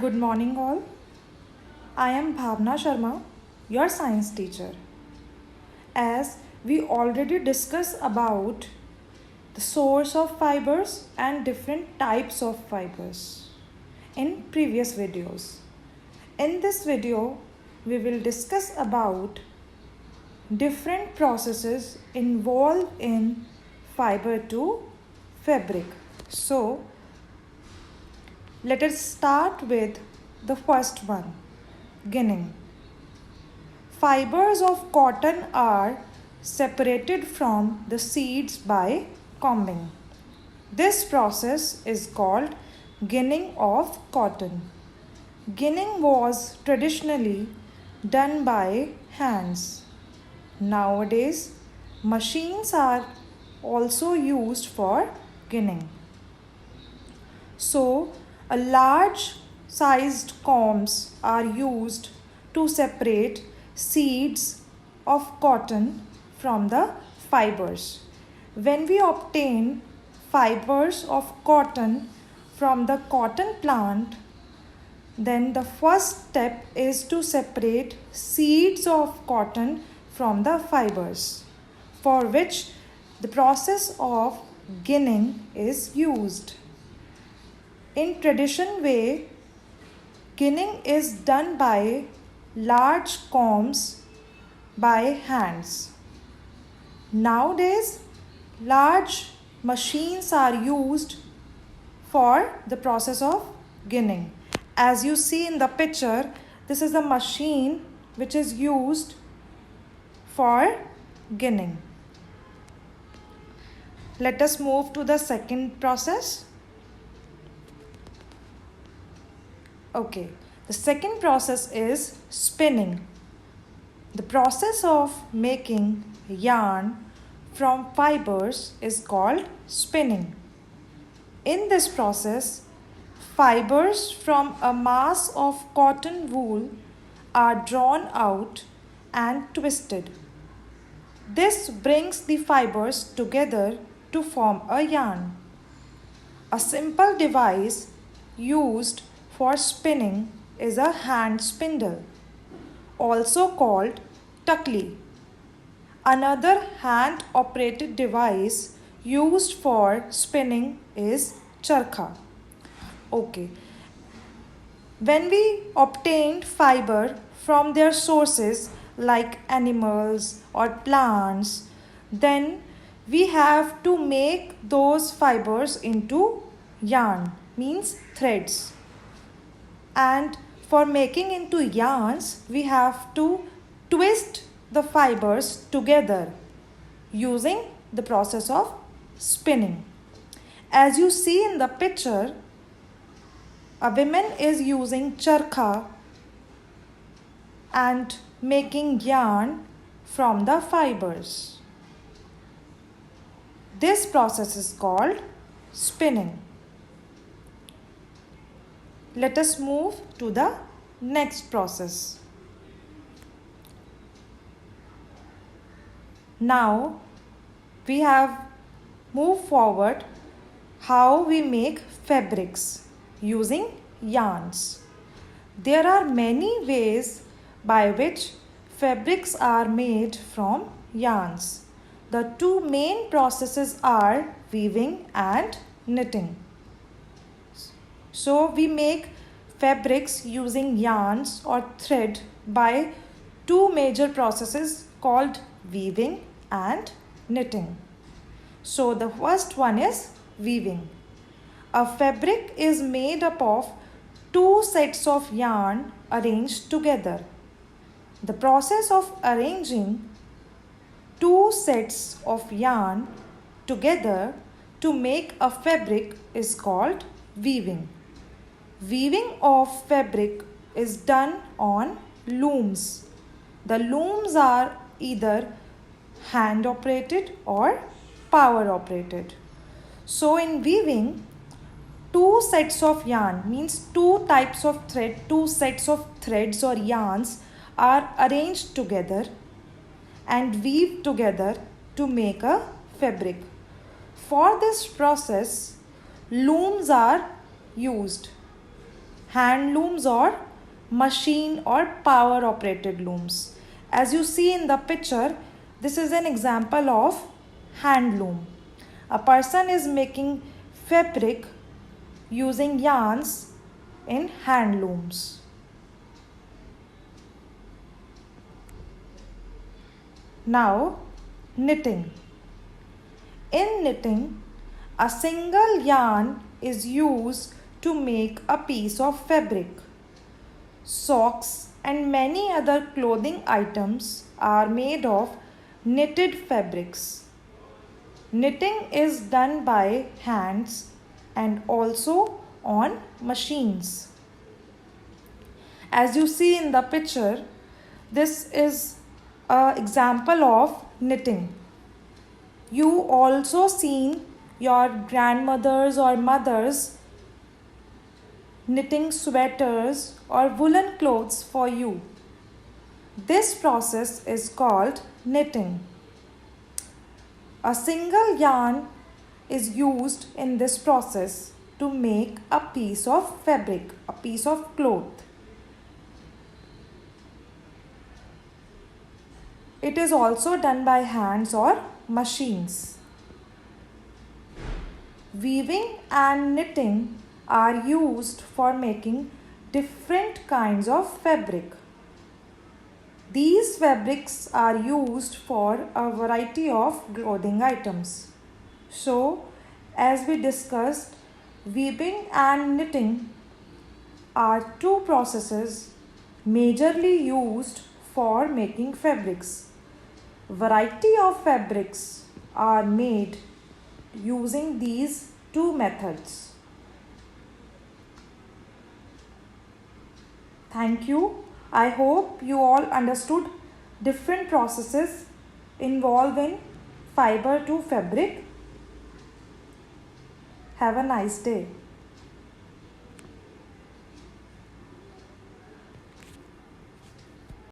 Good morning, all. I am Bhavna Sharma, your science teacher. As we already discussed about the source of fibers and different types of fibers in previous videos. In this video, we will discuss about different processes involved in fiber to fabric. So, let us start with the first one, ginning. Fibers of cotton are separated from the seeds by combing. This process is called ginning of cotton. Ginning was traditionally done by hands. Nowadays, machines are also used for ginning. So, a large sized combs are used to separate seeds of cotton from the fibers. When we obtain fibers of cotton from the cotton plant, then the first step is to separate seeds of cotton from the fibers, for which the process of ginning is used. In traditional way, ginning is done by large combs by hands. Nowadays, large machines are used for the process of ginning. As you see in the picture, this is the machine which is used for ginning. Let us move to the second process. Okay, the second process is spinning. The process of making yarn from fibers is called spinning. In this process, fibers from a mass of cotton wool are drawn out and twisted. This brings the fibers together to form a yarn. A simple device used for spinning is a hand spindle, also called tuckli. Another hand-operated device used for spinning is charkha. Okay. When we obtained fiber from their sources like animals or plants, then we have to make those fibers into yarn, means threads. And for making into yarns, we have to twist the fibers together using the process of spinning. As you see in the picture, a woman is using charkha and making yarn from the fibers. This process is called spinning. Let us move to the next process. Now we have moved forward how we make fabrics using yarns. There are many ways by which fabrics are made from yarns. The two main processes are weaving and knitting. So we make fabrics using yarns or thread by two major processes called weaving and knitting. So the first one is weaving. A fabric is made up of two sets of yarn arranged together. The process of arranging two sets of yarn together to make a fabric is called weaving. Weaving of fabric is done on looms. The looms are either hand operated or power operated. So in weaving, two sets of yarn, means two types of thread, two sets of threads or yarns are arranged together and weaved together to make a fabric. For this process, looms are used. hand looms or machine or power operated looms. As you see in the picture, this is an example of hand loom. A person is making fabric using yarns in hand looms. Now, knitting. In knitting, a single yarn is used to make a piece of fabric. Socks and many other clothing items are made of knitted fabrics. Knitting is done by hands and also on machines. As you see in the picture, this is an example of knitting. You also seen your grandmothers or mothers knitting sweaters or woolen clothes for you. This process is called knitting. A single yarn is used in this process to make a piece of fabric, a piece of cloth. It is also done by hands or machines. Weaving and knitting are used for making different kinds of fabric. These fabrics are used for a variety of clothing items. So, as we discussed, weaving and knitting are two processes majorly used for making fabrics. Variety of fabrics are made using these two methods. Thank you. I hope you all understood different processes involved in fiber to fabric. Have a nice day.